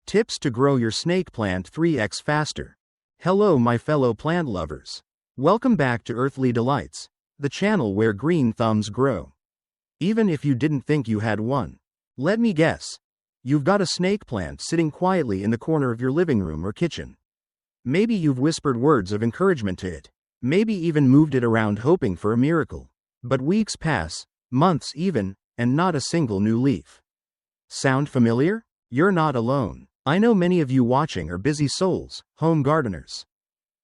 Tips to grow your snake plant 3x faster. Hello my fellow plant lovers. Welcome back to Earthly Delights, the channel where green thumbs grow. Even if you didn't think you had one, let me guess. You've got a snake plant sitting quietly in the corner of your living room or kitchen. Maybe you've whispered words of encouragement to it. Maybe even moved it around hoping for a miracle. But weeks pass, months even, and not a single new leaf. Sound familiar? You're not alone. I know many of you watching are busy souls, home gardeners,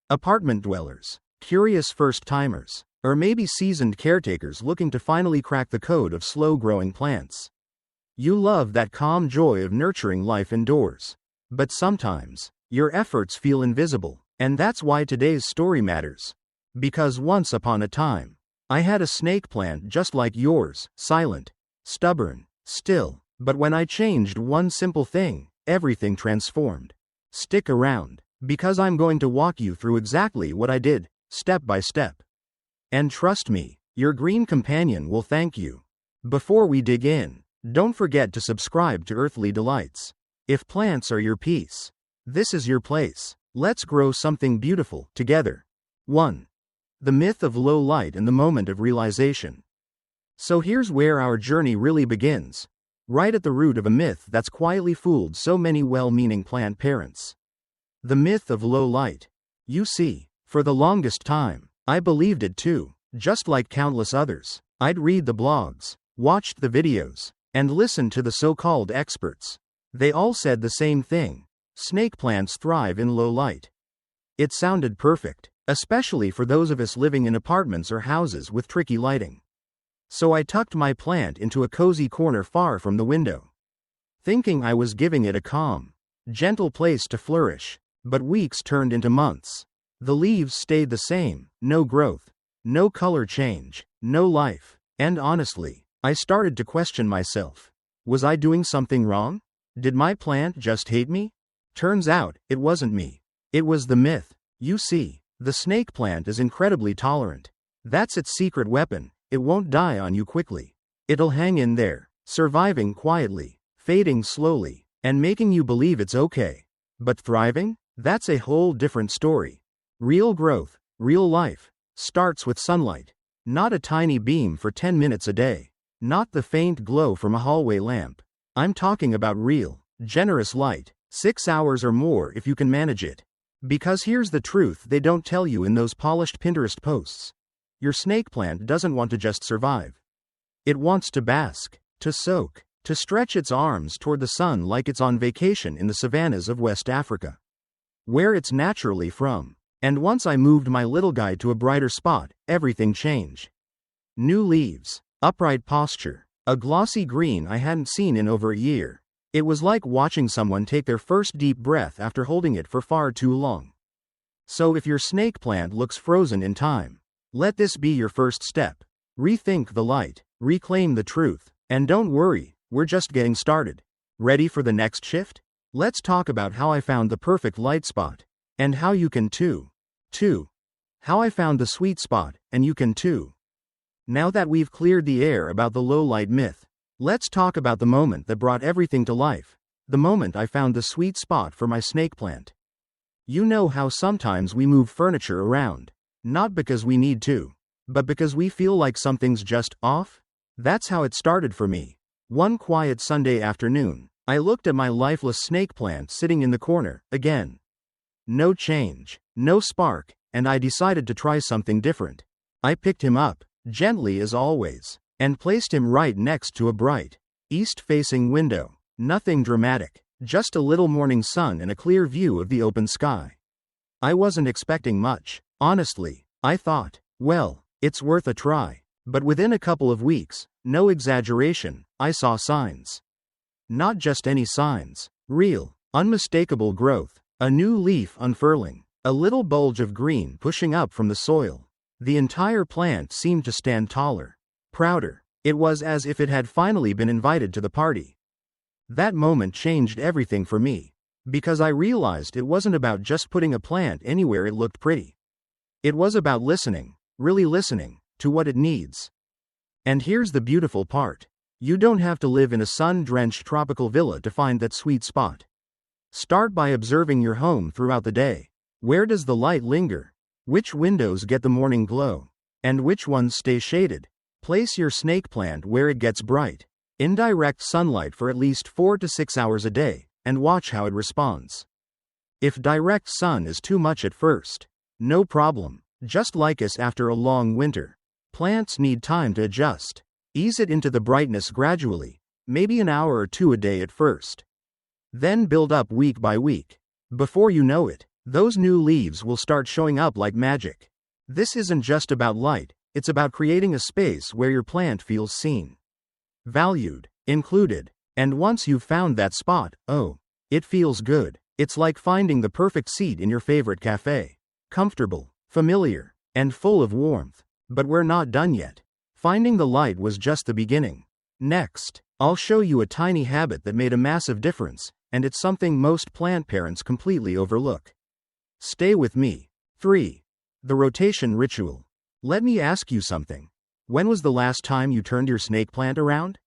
apartment dwellers, curious first-timers, or maybe seasoned caretakers looking to finally crack the code of slow-growing plants. You love that calm joy of nurturing life indoors. But sometimes, your efforts feel invisible, and that's why today's story matters. Because once upon a time, I had a snake plant just like yours, silent, stubborn, still, but when I changed one simple thing, everything transformed. Stick around, because I'm going to walk you through exactly what I did, step by step. And trust me, your green companion will thank you. Before we dig in, don't forget to subscribe to Earthly Delights. If plants are your peace, this is your place. Let's grow something beautiful together. 1. The myth of low light and the moment of realization. So here's where our journey really begins. Right at the root of a myth that's quietly fooled so many well-meaning plant parents. The myth of low light. You see, for the longest time, I believed it too, just like countless others. I'd read the blogs, watched the videos, and listened to the so-called experts. They all said the same thing. Snake plants thrive in low light. It sounded perfect, especially for those of us living in apartments or houses with tricky lighting. So I tucked my plant into a cozy corner far from the window, thinking I was giving it a calm, gentle place to flourish. But weeks turned into months. The leaves stayed the same, no growth, no color change, no life. And honestly, I started to question myself. Was I doing something wrong? Did my plant just hate me? Turns out, it wasn't me. It was the myth. You see, the snake plant is incredibly tolerant. That's its secret weapon. It won't die on you quickly. It'll hang in there, surviving quietly, fading slowly, and making you believe it's okay. But thriving? That's a whole different story. Real growth, real life, starts with sunlight. Not a tiny beam for 10 minutes a day. Not the faint glow from a hallway lamp. I'm talking about real, generous light, 6 hours or more if you can manage it. Because here's the truth they don't tell you in those polished Pinterest posts. Your snake plant doesn't want to just survive. It wants to bask, to soak, to stretch its arms toward the sun like it's on vacation in the savannas of West Africa, where it's naturally from. And once I moved my little guy to a brighter spot, everything changed. New leaves, upright posture, a glossy green I hadn't seen in over a year. It was like watching someone take their first deep breath after holding it for far too long. So if your snake plant looks frozen in time, let this be your first step. Rethink the light, reclaim the truth, and don't worry, we're just getting started. Ready for the next shift? Let's talk about how I found the perfect light spot, and how you can too. 2. How I found the sweet spot, and you can too. Now that we've cleared the air about the low light myth, let's talk about the moment that brought everything to life. The moment I found the sweet spot for my snake plant. You know how sometimes we move furniture around. Not because we need to, but because we feel like something's just off? That's how it started for me. One quiet Sunday afternoon, I looked at my lifeless snake plant sitting in the corner, again. No change, no spark, and I decided to try something different. I picked him up, gently as always, and placed him right next to a bright, east-facing window. Nothing dramatic, just a little morning sun and a clear view of the open sky. I wasn't expecting much. Honestly, I thought, well, it's worth a try. But within a couple of weeks, no exaggeration, I saw signs. Not just any signs, real, unmistakable growth, a new leaf unfurling, a little bulge of green pushing up from the soil. The entire plant seemed to stand taller, prouder. It was as if it had finally been invited to the party. That moment changed everything for me, because I realized it wasn't about just putting a plant anywhere it looked pretty. It was about listening, really listening, to what it needs. And here's the beautiful part. You don't have to live in a sun-drenched tropical villa to find that sweet spot. Start by observing your home throughout the day. Where does the light linger? Which windows get the morning glow? And which ones stay shaded? Place your snake plant where it gets bright, indirect sunlight for at least 4 to 6 hours a day, and watch how it responds. If direct sun is too much at first, no problem. Just like us after a long winter, plants need time to adjust. Ease it into the brightness gradually, maybe an hour or two a day at first. Then build up week by week. Before you know it, those new leaves will start showing up like magic. This isn't just about light, it's about creating a space where your plant feels seen, valued, included. And once you've found that spot, oh, it feels good. It's like finding the perfect seat in your favorite cafe. Comfortable, familiar, and full of warmth. But we're not done yet. Finding the light was just the beginning. Next, I'll show you a tiny habit that made a massive difference, and it's something most plant parents completely overlook. Stay with me. 3. The rotation ritual. Let me ask you something. When was the last time you turned your snake plant around?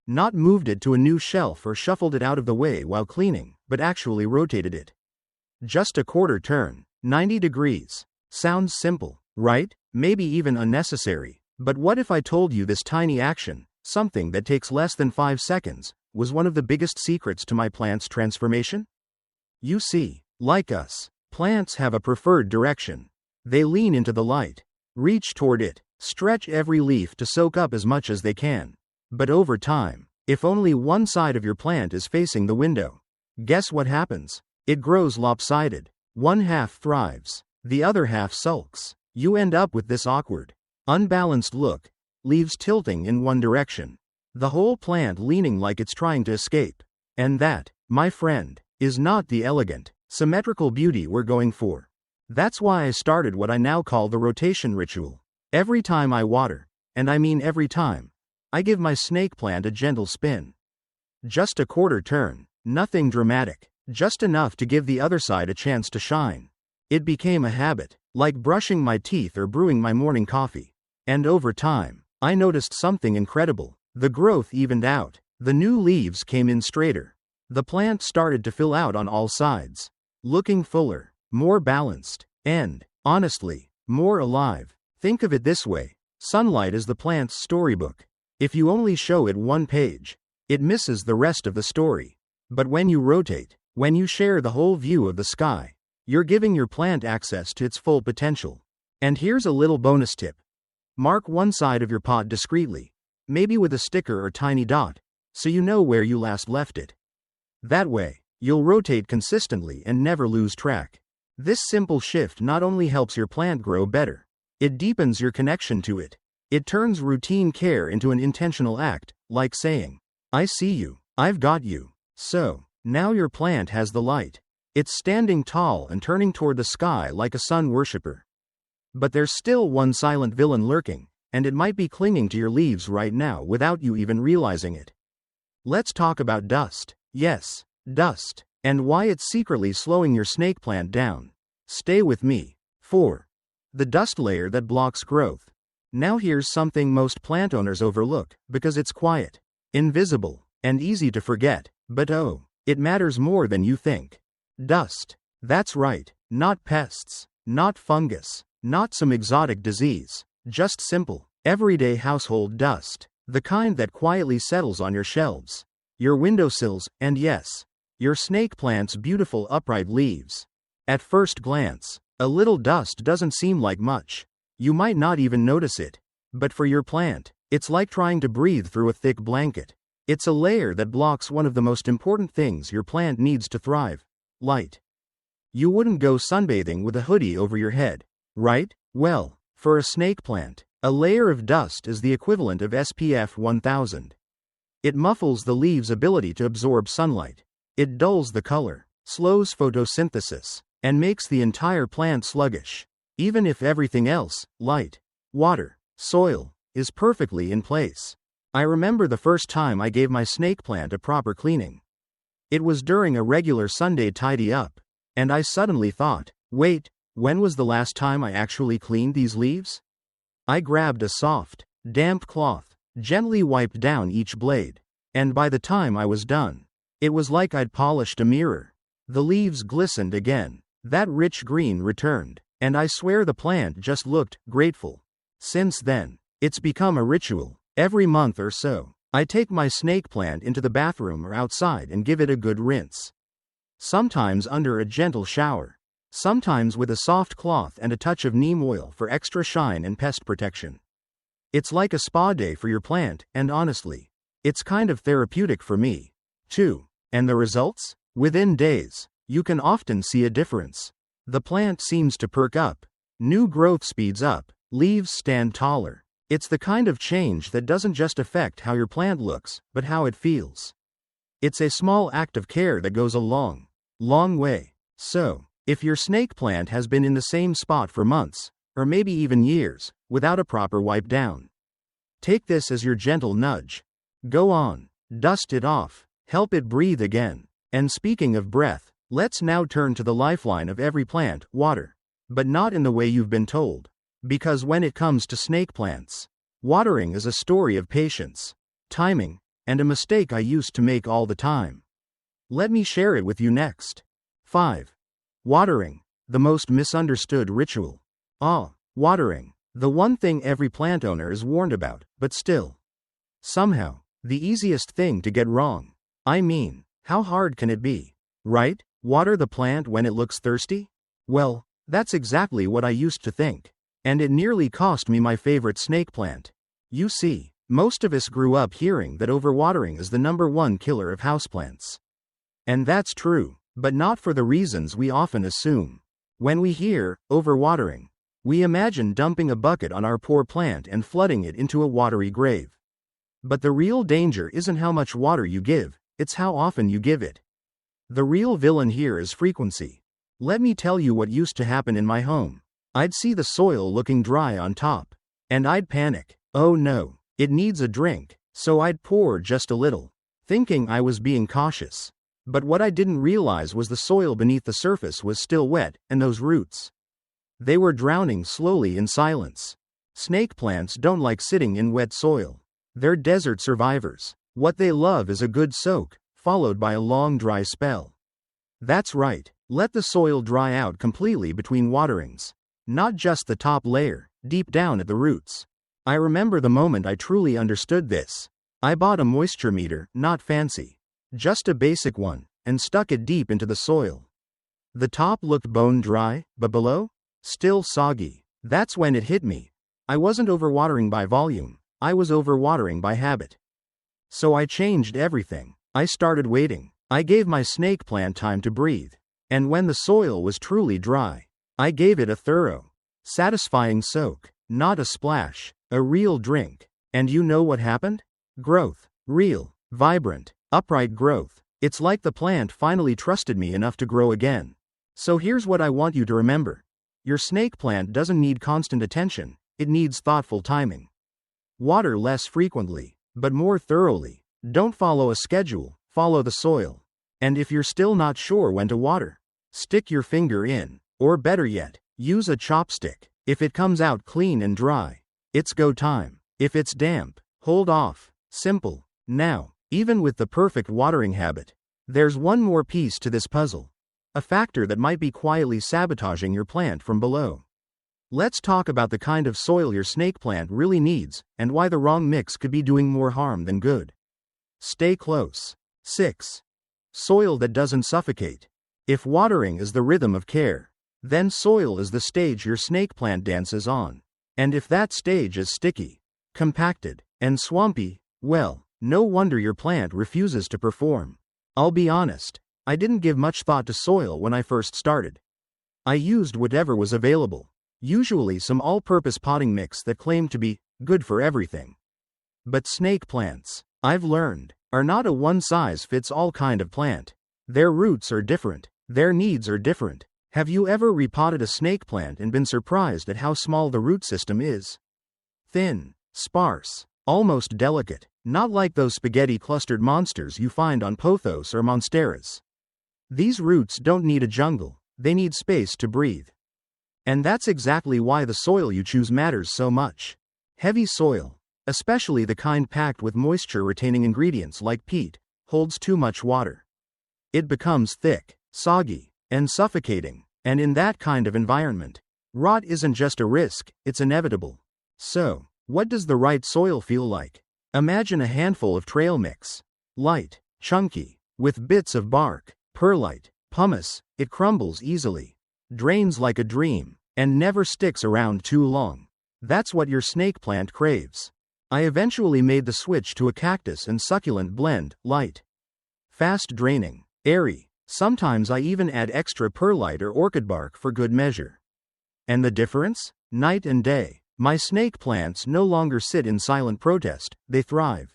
Not moved it to a new shelf or shuffled it out of the way while cleaning, but actually rotated it. Just a quarter turn, 90 degrees. Sounds simple, right? Maybe even unnecessary. But what if I told you this tiny action, something that takes less than 5 seconds, was one of the biggest secrets to my plant's transformation? You see, like us, plants have a preferred direction. They lean into the light, reach toward it, stretch every leaf to soak up as much as they can. But over time, if only one side of your plant is facing the window, guess what happens? It grows lopsided. One half thrives, the other half sulks. You end up with this awkward, unbalanced look, leaves tilting in one direction, the whole plant leaning like it's trying to escape. And that, my friend, is not the elegant, symmetrical beauty we're going for. That's why I started what I now call the rotation ritual. Every time I water, and I mean every time, I give my snake plant a gentle spin. Just a quarter turn, nothing dramatic, just enough to give the other side a chance to shine. It became a habit, like brushing my teeth or brewing my morning coffee. And over time, I noticed something incredible. The growth evened out. The new leaves came in straighter. The plant started to fill out on all sides, looking fuller, more balanced, and, honestly, more alive. Think of it this way. Sunlight is the plant's storybook. If you only show it one page, it misses the rest of the story. But when you rotate, when you share the whole view of the sky, you're giving your plant access to its full potential. And here's a little bonus tip. Mark one side of your pot discreetly, maybe with a sticker or tiny dot, so you know where you last left it. That way, you'll rotate consistently and never lose track. This simple shift not only helps your plant grow better, it deepens your connection to it. It turns routine care into an intentional act, like saying, I see you, I've got you. So, now your plant has the light. It's standing tall and turning toward the sky like a sun worshipper. But there's still one silent villain lurking, and it might be clinging to your leaves right now without you even realizing it. Let's talk about dust. Yes, dust, and why it's secretly slowing your snake plant down. Stay with me. 4. The dust layer that blocks growth. Now here's something most plant owners overlook, because it's quiet, invisible, and easy to forget, but oh, it matters more than you think. Dust. That's right, not pests, not fungus, not some exotic disease, just simple, everyday household dust, the kind that quietly settles on your shelves, your windowsills, and yes, your snake plant's beautiful upright leaves. At first glance, a little dust doesn't seem like much. You might not even notice it. But for your plant, it's like trying to breathe through a thick blanket. It's a layer that blocks one of the most important things your plant needs to thrive: light. You wouldn't go sunbathing with a hoodie over your head, right? Well, for a snake plant, a layer of dust is the equivalent of SPF 1000. It muffles the leaves' ability to absorb sunlight. It dulls the color, slows photosynthesis, and makes the entire plant sluggish. Even if everything else, light, water, soil, is perfectly in place. I remember the first time I gave my snake plant a proper cleaning. It was during a regular Sunday tidy up, and I suddenly thought, wait, when was the last time I actually cleaned these leaves? I grabbed a soft, damp cloth, gently wiped down each blade, and by the time I was done, it was like I'd polished a mirror. The leaves glistened again. That rich green returned, and I swear the plant just looked grateful. Since then, it's become a ritual. Every month or so, I take my snake plant into the bathroom or outside and give it a good rinse. Sometimes under a gentle shower. Sometimes with a soft cloth and a touch of neem oil for extra shine and pest protection. It's like a spa day for your plant, and honestly, it's kind of therapeutic for me, too. And the results? Within days, you can often see a difference. The plant seems to perk up. New growth speeds up. Leaves stand taller. It's the kind of change that doesn't just affect how your plant looks, but how it feels. It's a small act of care that goes a long way. So, if your snake plant has been in the same spot for months, or maybe even years, without a proper wipe down, take this as your gentle nudge. Go on, dust it off, help it breathe again. And speaking of breath, let's now turn to the lifeline of every plant, water. But not in the way you've been told. Because when it comes to snake plants, watering is a story of patience, timing, and a mistake I used to make all the time. Let me share it with you next. 5. Watering, the most misunderstood ritual. Watering, the one thing every plant owner is warned about, but still, somehow, the easiest thing to get wrong. I mean, how hard can it be, right? Water the plant when it looks thirsty? Well, that's exactly what I used to think. And it nearly cost me my favorite snake plant. You see, most of us grew up hearing that overwatering is the #1 killer of houseplants. And that's true, but not for the reasons we often assume. When we hear overwatering, we imagine dumping a bucket on our poor plant and flooding it into a watery grave. But the real danger isn't how much water you give, it's how often you give it. The real villain here is frequency. Let me tell you what used to happen in my home. I'd see the soil looking dry on top, and I'd panic. Oh no, it needs a drink, so I'd pour just a little, thinking I was being cautious. But what I didn't realize was the soil beneath the surface was still wet, and those roots, they were drowning slowly in silence. Snake plants don't like sitting in wet soil. They're desert survivors. What they love is a good soak, followed by a long dry spell. That's right, let the soil dry out completely between waterings. Not just the top layer, deep down at the roots. I remember the moment I truly understood this. I bought a moisture meter, not fancy, just a basic one, and stuck it deep into the soil. The top looked bone dry, but below? Still soggy. That's when it hit me. I wasn't overwatering by volume, I was overwatering by habit. So I changed everything. I started waiting. I gave my snake plant time to breathe. And when the soil was truly dry, I gave it a thorough, satisfying soak, not a splash, a real drink. And you know what happened? Growth. Real, vibrant, upright growth. It's like the plant finally trusted me enough to grow again. So here's what I want you to remember. Your snake plant doesn't need constant attention, it needs thoughtful timing. Water less frequently, but more thoroughly. Don't follow a schedule, follow the soil. And if you're still not sure when to water, stick your finger in. Or better yet, use a chopstick. If it comes out clean and dry, it's go time. If it's damp, hold off. Simple. Now, even with the perfect watering habit, there's one more piece to this puzzle. A factor that might be quietly sabotaging your plant from below. Let's talk about the kind of soil your snake plant really needs, and why the wrong mix could be doing more harm than good. Stay close. 6. Soil that doesn't suffocate. If watering is the rhythm of care, then soil is the stage your snake plant dances on. And if that stage is sticky, compacted, and swampy, well, no wonder your plant refuses to perform. I'll be honest, I didn't give much thought to soil when I first started. I used whatever was available, usually some all-purpose potting mix that claimed to be good for everything. But snake plants, I've learned, are not a one-size-fits-all kind of plant. Their roots are different, their needs are different. Have you ever repotted a snake plant and been surprised at how small the root system is? Thin, sparse, almost delicate, not like those spaghetti-clustered monsters you find on pothos or monsteras. These roots don't need a jungle, they need space to breathe. And that's exactly why the soil you choose matters so much. Heavy soil, especially the kind packed with moisture-retaining ingredients like peat, holds too much water. It becomes thick, soggy, and suffocating. And in that kind of environment, rot isn't just a risk, it's inevitable. So, what does the right soil feel like? Imagine a handful of trail mix. Light, chunky, with bits of bark, perlite, pumice. It crumbles easily, drains like a dream, and never sticks around too long. That's what your snake plant craves. I eventually made the switch to a cactus and succulent blend, light, fast draining, airy. Sometimes I even add extra perlite or orchid bark for good measure. And the difference? Night and day. My snake plants no longer sit in silent protest, they thrive.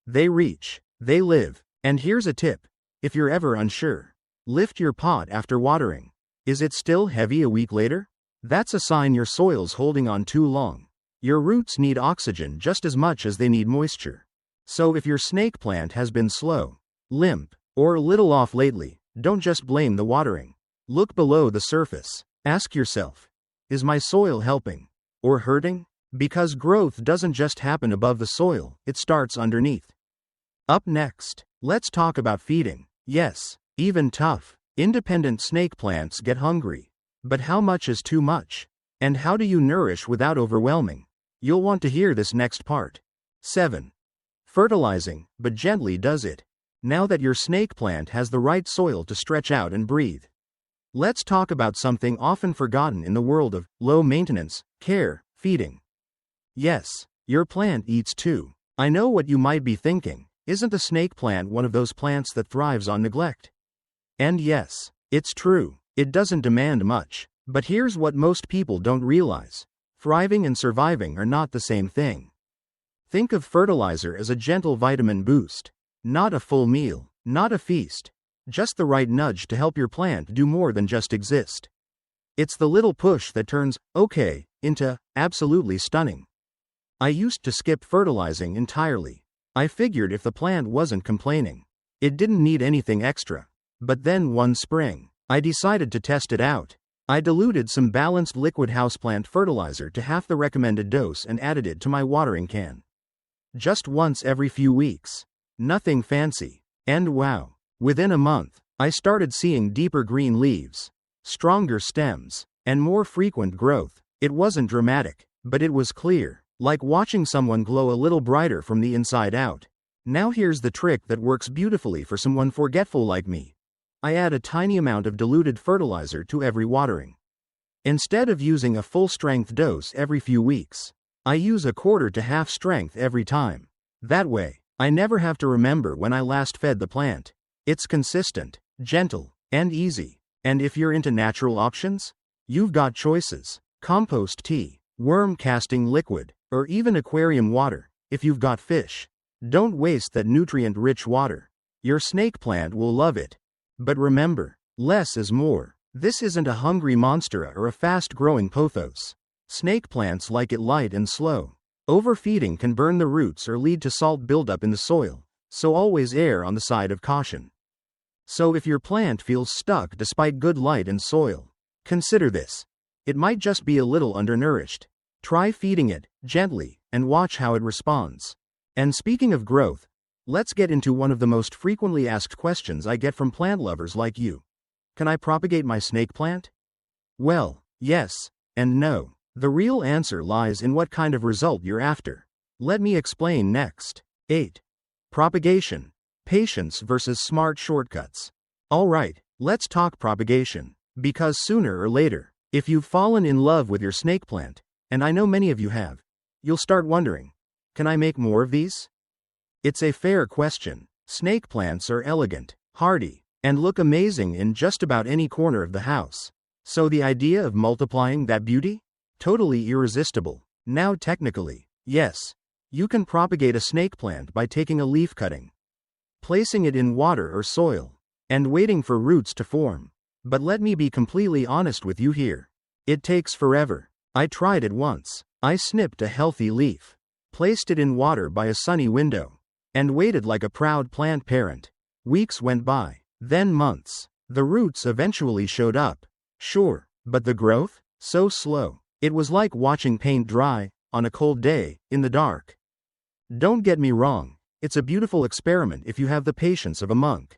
They reach, they live. And here's a tip. If you're ever unsure, lift your pot after watering. Is it still heavy a week later? That's a sign your soil's holding on too long. Your roots need oxygen just as much as they need moisture. So if your snake plant has been slow, limp, or a little off lately, don't just blame the watering. Look below the surface. Ask yourself, is my soil helping or hurting? Because growth doesn't just happen above the soil, it starts underneath. Up next, let's talk about feeding. Yes, even tough, independent snake plants get hungry. But how much is too much? And how do you nourish without overwhelming? You'll want to hear this next part. 7. Fertilizing, but gently does it. Now that your snake plant has the right soil to stretch out and breathe, let's talk about something often forgotten in the world of low maintenance care, feeding. Yes, your plant eats too. I know what you might be thinking. Isn't the snake plant one of those plants that thrives on neglect? And yes, it's true. It doesn't demand much. But here's what most people don't realize. Thriving and surviving are not the same thing. Think of fertilizer as a gentle vitamin boost. Not a full meal, not a feast. Just the right nudge to help your plant do more than just exist. It's the little push that turns okay into absolutely stunning. I used to skip fertilizing entirely. I figured if the plant wasn't complaining, it didn't need anything extra. But then one spring, I decided to test it out. I diluted some balanced liquid houseplant fertilizer to half the recommended dose and added it to my watering can. Just once every few weeks. Nothing fancy. And wow, within a month, I started seeing deeper green leaves, stronger stems, and more frequent growth. It wasn't dramatic, but it was clear, like watching someone glow a little brighter from the inside out. Now here's the trick that works beautifully for someone forgetful like me. I add a tiny amount of diluted fertilizer to every watering. Instead of using a full-strength dose every few weeks, I use a quarter to half strength every time. That way, I never have to remember when I last fed the plant. It's consistent, gentle, and easy. And if you're into natural options, you've got choices. Compost tea, worm casting liquid, or even aquarium water, if you've got fish. Don't waste that nutrient-rich water. Your snake plant will love it. But remember, less is more. This isn't a hungry monstera or a fast-growing pothos. Snake plants like it light and slow. Overfeeding can burn the roots or lead to salt buildup in the soil, so always err on the side of caution. So if your plant feels stuck despite good light and soil, consider this. It might just be a little undernourished. Try feeding it gently and watch how it responds. And speaking of growth, let's get into one of the most frequently asked questions I get from plant lovers like you. Can I propagate my snake plant? Well, yes, and no. The real answer lies in what kind of result you're after. Let me explain next. 8. Propagation. Patience versus smart shortcuts. Alright, let's talk propagation. Because sooner or later, if you've fallen in love with your snake plant, and I know many of you have, you'll start wondering, can I make more of these? It's a fair question. Snake plants are elegant, hardy, and look amazing in just about any corner of the house. So the idea of multiplying that beauty? Totally irresistible. Now technically, yes, you can propagate a snake plant by taking a leaf cutting, placing it in water or soil, and waiting for roots to form. But let me be completely honest with you here. It takes forever. I tried it once. I snipped a healthy leaf, placed it in water by a sunny window, and waited like a proud plant parent. Weeks went by, then months. The roots eventually showed up. Sure, but the growth? So slow. It was like watching paint dry, on a cold day, in the dark. Don't get me wrong, it's a beautiful experiment if you have the patience of a monk.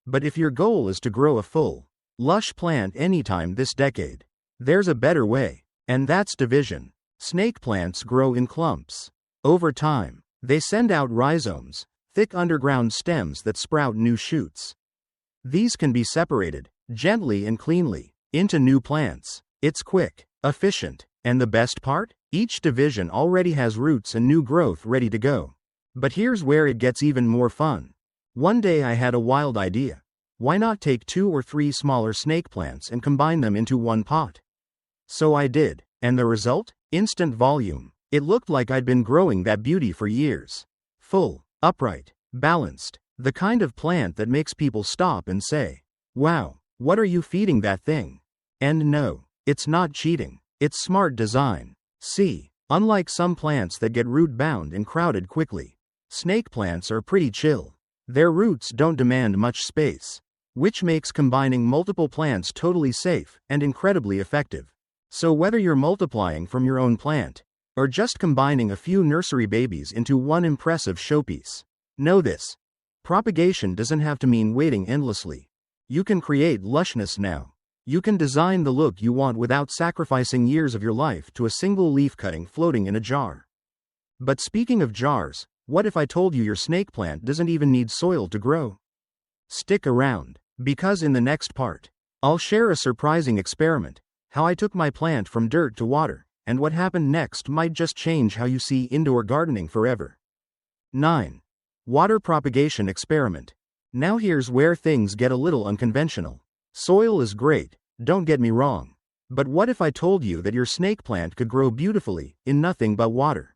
But if your goal is to grow a full, lush plant anytime this decade, there's a better way, and that's division. Snake plants grow in clumps. Over time, they send out rhizomes, thick underground stems that sprout new shoots. These can be separated, gently and cleanly, into new plants. It's quick, efficient, and the best part? Each division already has roots and new growth ready to go. But here's where it gets even more fun. One day I had a wild idea. Why not take 2 or 3 smaller snake plants and combine them into one pot? So I did, and the result? Instant volume. It looked like I'd been growing that beauty for years. Full, upright, balanced, the kind of plant that makes people stop and say, "Wow, what are you feeding that thing?" And no, it's not cheating, it's smart design. See, unlike some plants that get root-bound and crowded quickly, snake plants are pretty chill. Their roots don't demand much space, which makes combining multiple plants totally safe and incredibly effective. So whether you're multiplying from your own plant, or just combining a few nursery babies into one impressive showpiece, know this: propagation doesn't have to mean waiting endlessly. You can create lushness now. You can design the look you want without sacrificing years of your life to a single leaf cutting floating in a jar. But speaking of jars, what if I told you your snake plant doesn't even need soil to grow? Stick around, because in the next part, I'll share a surprising experiment, how I took my plant from dirt to water, and what happened next might just change how you see indoor gardening forever. 9. Water propagation experiment. Now here's where things get a little unconventional. Soil is great, don't get me wrong. But what if I told you that your snake plant could grow beautifully in nothing but water?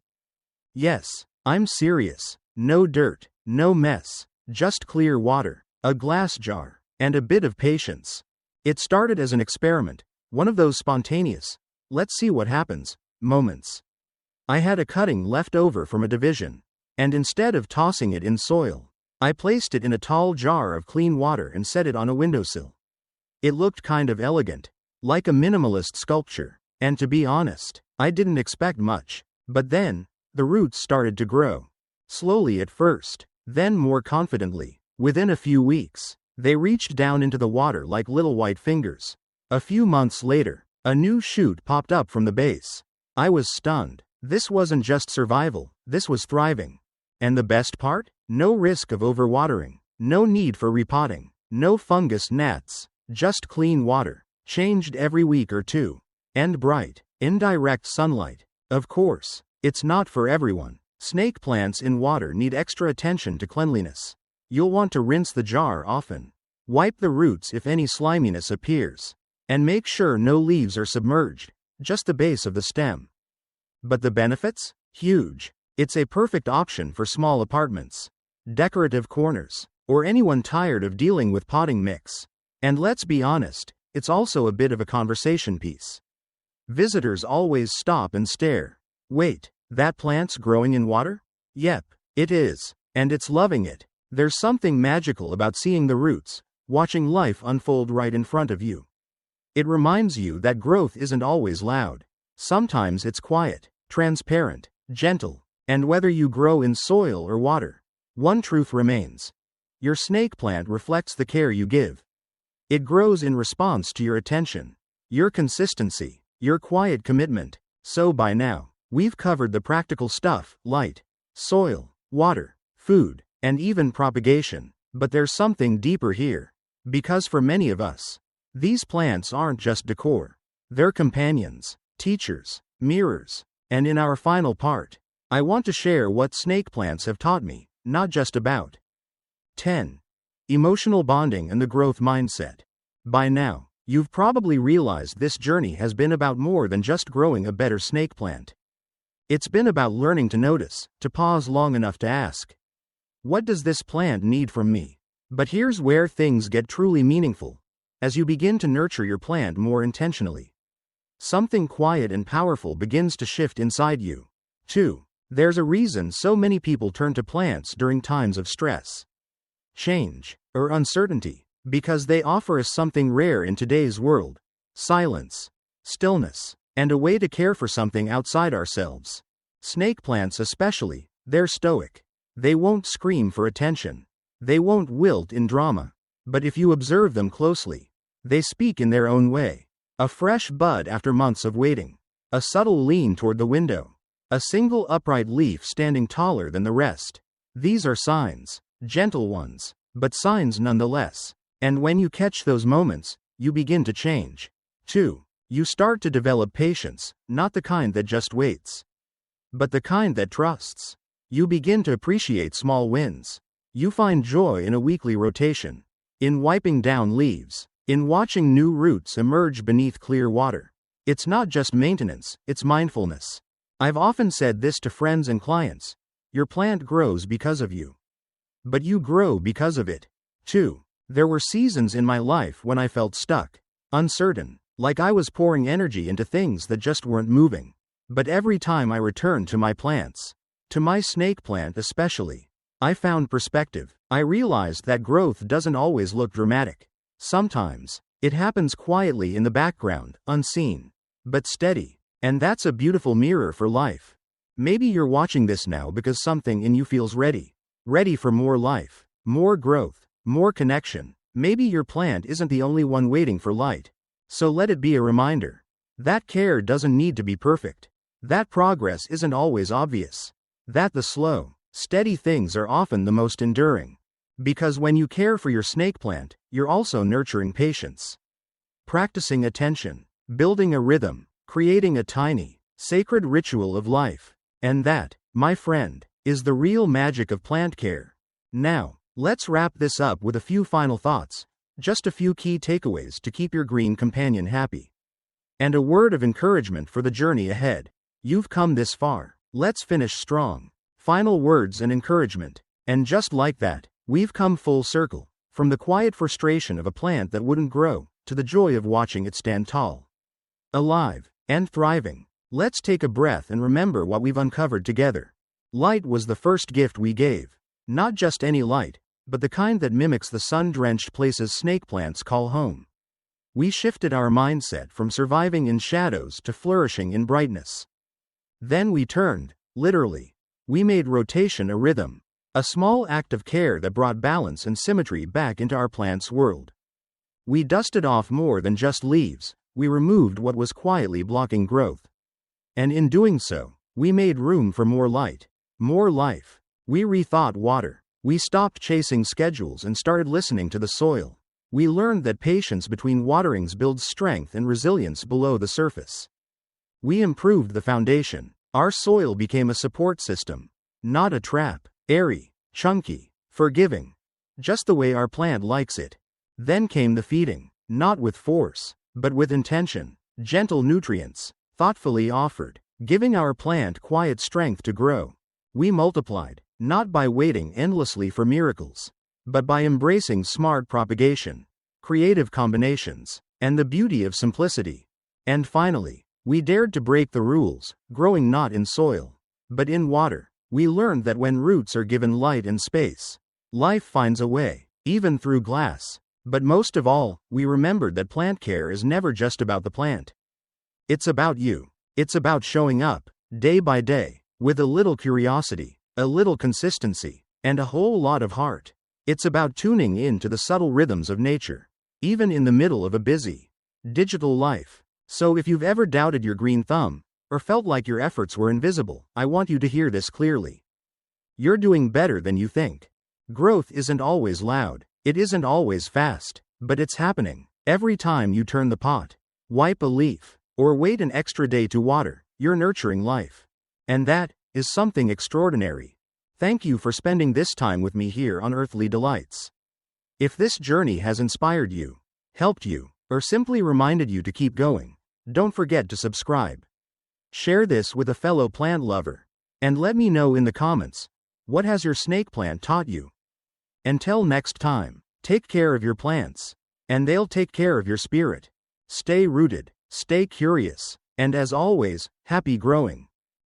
Yes, I'm serious. No dirt, no mess, just clear water, a glass jar, and a bit of patience. It started as an experiment, one of those spontaneous, let's see what happens, moments. I had a cutting left over from a division, and instead of tossing it in soil, I placed it in a tall jar of clean water and set it on a windowsill. It looked kind of elegant, like a minimalist sculpture, and to be honest, I didn't expect much. But then, the roots started to grow. Slowly at first, then more confidently. Within a few weeks, they reached down into the water like little white fingers. A few months later, a new shoot popped up from the base. I was stunned. This wasn't just survival, this was thriving. And the best part? No risk of overwatering, no need for repotting, no fungus gnats, just clean water, changed every week or two, and bright, indirect sunlight. Of course, it's not for everyone. Snake plants in water need extra attention to cleanliness. You'll want to rinse the jar often, wipe the roots if any sliminess appears, and make sure no leaves are submerged, just the base of the stem. But the benefits? Huge. It's a perfect option for small apartments, decorative corners, or anyone tired of dealing with potting mix. And let's be honest, it's also a bit of a conversation piece. Visitors always stop and stare. Wait, that plant's growing in water? Yep, it is, and it's loving it. There's something magical about seeing the roots, watching life unfold right in front of you. It reminds you that growth isn't always loud. Sometimes it's quiet, transparent, gentle, and whether you grow in soil or water, one truth remains. Your snake plant reflects the care you give. It grows in response to your attention, your consistency, your quiet commitment. So by now, we've covered the practical stuff: light, soil, water, food, and even propagation. But there's something deeper here. Because for many of us, these plants aren't just decor. They're companions, teachers, mirrors. And in our final part, I want to share what snake plants have taught me, not just about. 10. Emotional bonding and the growth mindset. By now, you've probably realized this journey has been about more than just growing a better snake plant. It's been about learning to notice, to pause long enough to ask, what does this plant need from me? But here's where things get truly meaningful. As you begin to nurture your plant more intentionally, something quiet and powerful begins to shift inside you. 2. There's a reason so many people turn to plants during times of stress, change, or uncertainty, because they offer us something rare in today's world: silence, stillness, and a way to care for something outside ourselves. Snake plants especially, they're stoic. They won't scream for attention. They won't wilt in drama. But if you observe them closely, they speak in their own way. A fresh bud after months of waiting. A subtle lean toward the window. A single upright leaf standing taller than the rest. These are signs, gentle ones, but signs nonetheless. And when you catch those moments, you begin to change. 2. You start to develop patience, not the kind that just waits, but the kind that trusts. You begin to appreciate small wins. You find joy in a weekly rotation, in wiping down leaves, in watching new roots emerge beneath clear water. It's not just maintenance, it's mindfulness. I've often said this to friends and clients. Your plant grows because of you, but you grow because of it. 2. There were seasons in my life when I felt stuck, uncertain, like I was pouring energy into things that just weren't moving. But every time I returned to my plants, to my snake plant especially, I found perspective. I realized that growth doesn't always look dramatic. Sometimes, it happens quietly in the background, unseen, but steady. And that's a beautiful mirror for life. Maybe you're watching this now because something in you feels ready. Ready for more life, more growth, more connection. Maybe your plant isn't the only one waiting for light. So let it be a reminder that care doesn't need to be perfect. That progress isn't always obvious. That the slow, steady things are often the most enduring. Because when you care for your snake plant, you're also nurturing patience, practicing attention, building a rhythm, creating a tiny, sacred ritual of life. And that, my friend, is the real magic of plant care. Now, let's wrap this up with a few final thoughts. Just a few key takeaways to keep your green companion happy. And a word of encouragement for the journey ahead. You've come this far. Let's finish strong. Final words and encouragement. And just like that, we've come full circle. From the quiet frustration of a plant that wouldn't grow, to the joy of watching it stand tall, alive, and thriving. Let's take a breath and remember what we've uncovered together. Light was the first gift we gave. Not just any light, but the kind that mimics the sun-drenched places snake plants call home. We shifted our mindset from surviving in shadows to flourishing in brightness. Then we turned, literally. We made rotation a rhythm, a small act of care that brought balance and symmetry back into our plant's world. We dusted off more than just leaves, we removed what was quietly blocking growth. And in doing so, we made room for more light, more life. We rethought water. We stopped chasing schedules and started listening to the soil. We learned that patience between waterings builds strength and resilience below the surface. We improved the foundation. Our soil became a support system, not a trap. Airy, chunky, forgiving, just the way our plant likes it. Then came the feeding, not with force, but with intention. Gentle nutrients, thoughtfully offered, giving our plant quiet strength to grow. We multiplied, not by waiting endlessly for miracles, but by embracing smart propagation, creative combinations, and the beauty of simplicity. And finally, we dared to break the rules, growing not in soil, but in water. We learned that when roots are given light and space, life finds a way, even through glass. But most of all, we remembered that plant care is never just about the plant. It's about you. It's about showing up, day by day, with a little curiosity, a little consistency, and a whole lot of heart. It's about tuning in to the subtle rhythms of nature, even in the middle of a busy, digital life. So if you've ever doubted your green thumb, or felt like your efforts were invisible, I want you to hear this clearly. You're doing better than you think. Growth isn't always loud, it isn't always fast, but it's happening. Every time you turn the pot, wipe a leaf, or wait an extra day to water, you're nurturing life. And that is something extraordinary. Thank you for spending this time with me here on Earthly Delights. If this journey has inspired you, helped you, or simply reminded you to keep going, don't forget to subscribe. Share this with a fellow plant lover, and let me know in the comments, what has your snake plant taught you? Until next time, take care of your plants, and they'll take care of your spirit. Stay rooted, stay curious, and as always, happy growing.